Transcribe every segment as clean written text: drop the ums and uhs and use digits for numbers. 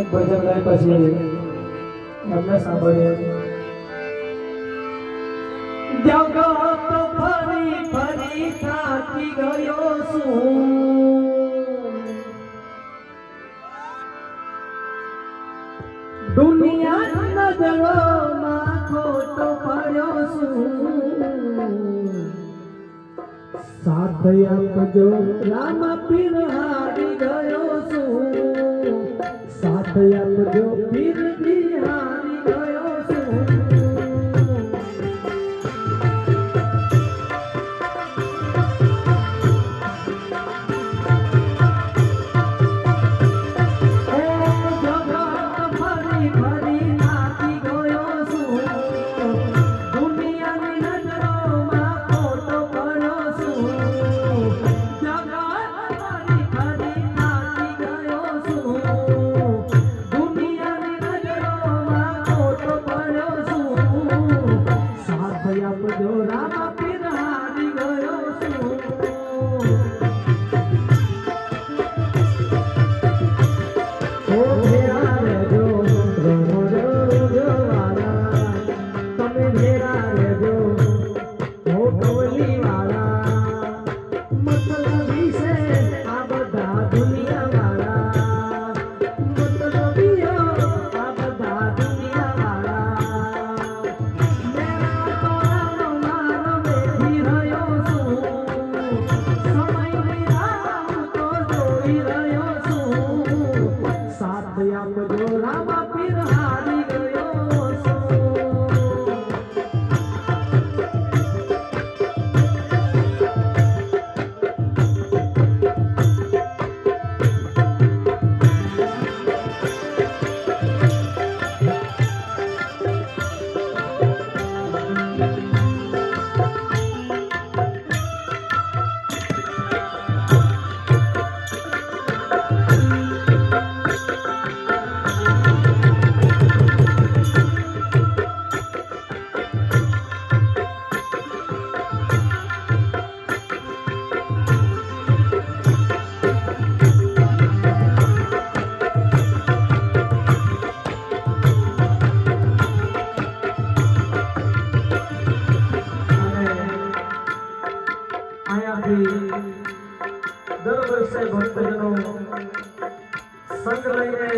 ભજન ગાય પછી આપણે સાંભળીએ જગત ફરી ફરી થાકી ગયો છું દુનિયા નજરોમાં ખોટો પડ્યો છું સાથ આપજો રામ પીર હારી ગયો છું સાથ આપજો પીર હારી ગયો છું દર વર્ષે ભક્તજનો સંગ લઈને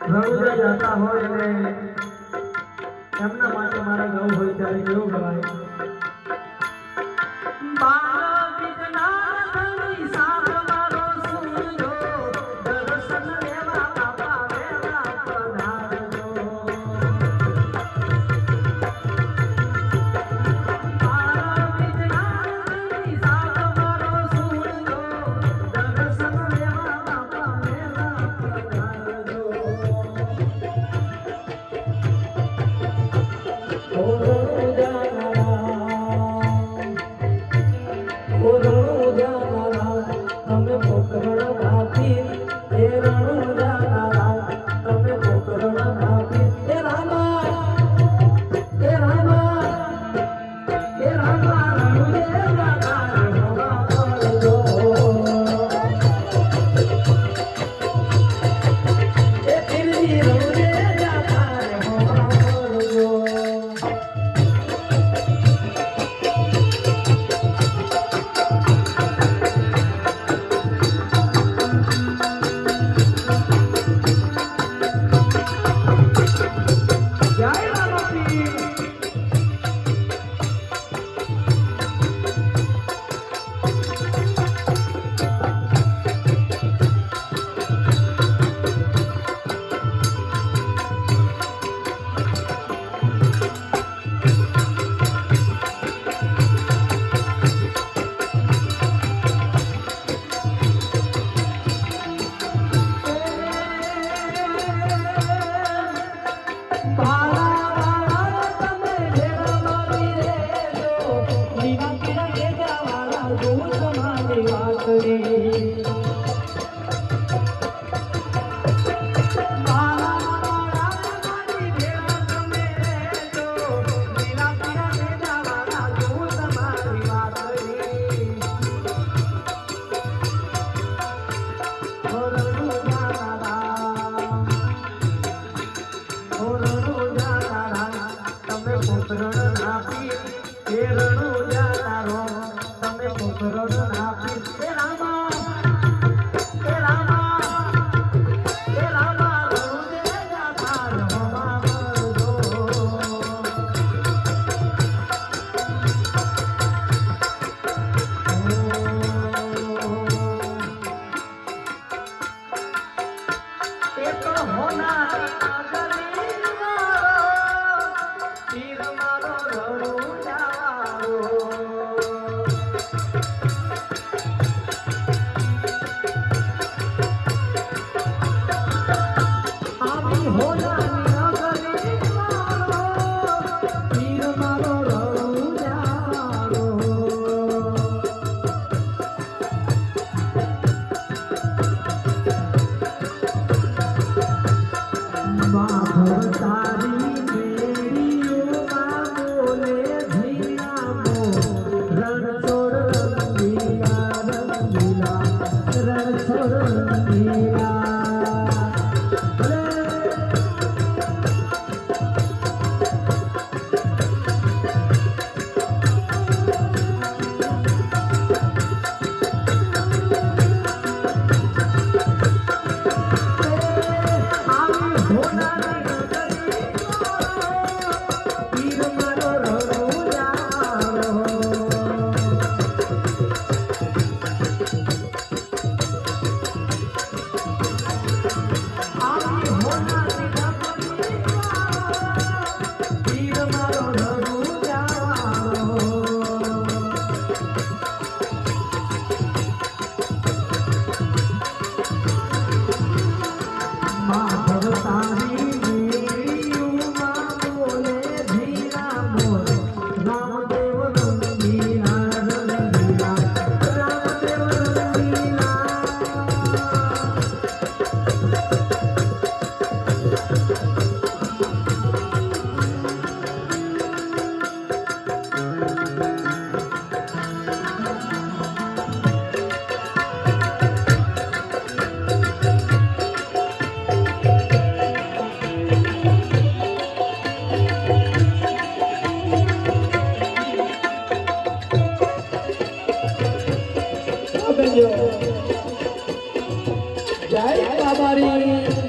રણુજા જતા હોય અને એમના માટે મારા ગાવું હોય ત્યારે કેવું ગવાય Oh, જય બાબારી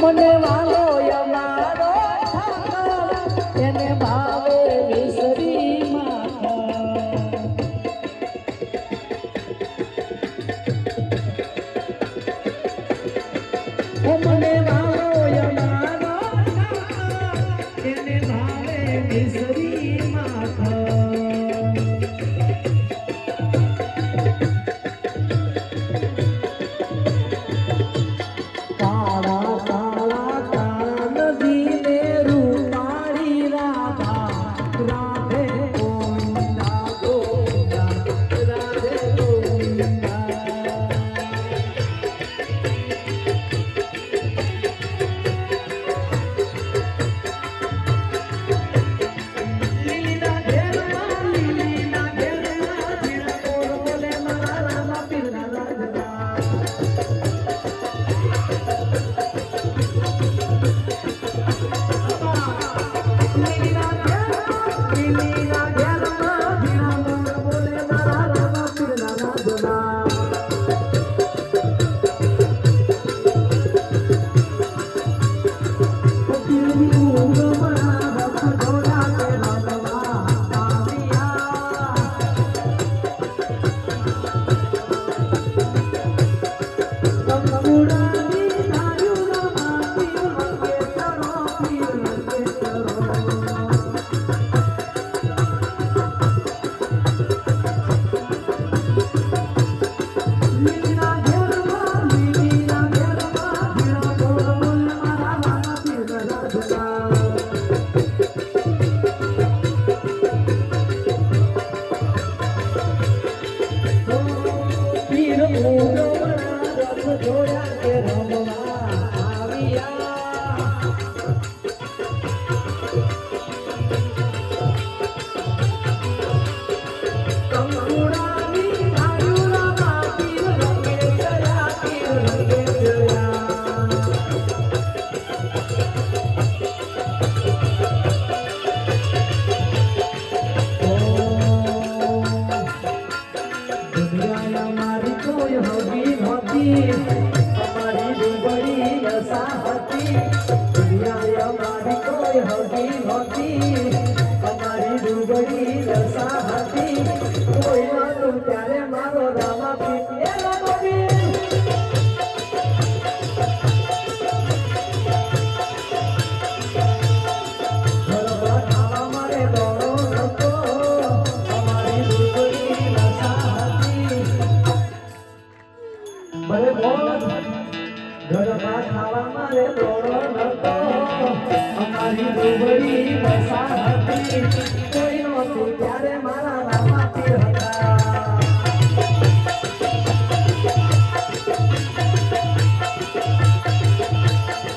મને વાલો યમારો ઠાકર એને ભાવે વિસરી મને વાલો યમારો ઠાકર એને ભાવે વિસરી મારી કોઈ હગી નહોતી અમારી ડુંગળી રસાહતી દુનિયા અમારી કોઈ હગી નહોતી અમારી ડુંગળી રસાહતી કોઈ નહોતું ત્યારે મારો રામા પીએ ભલે બોલ ઘરમાં ખાવા મારે દોડો નતો અમારી ડુંગળી વસાહતી કોઈ નહોતું ત્યારે મારા રામા પીર હતા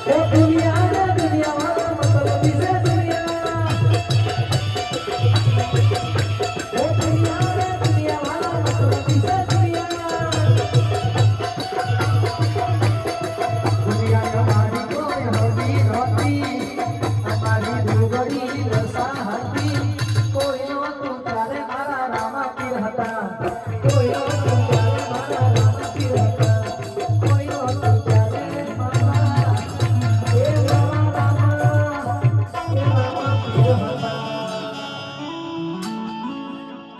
ઓ દુનિયા વાળા મતલબી છે દુનિયા ઓ દુનિયા વાળા મતલબી છે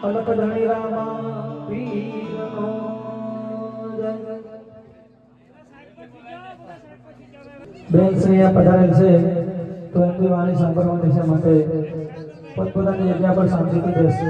અલક ધણી રામા પીરનો જય બેન શ્રેયા પધારેલ છે તો એમની વાણી સાંભળવાની છે માટે પોતપોતાની જગ્યા પર શાંતિથી બેસશે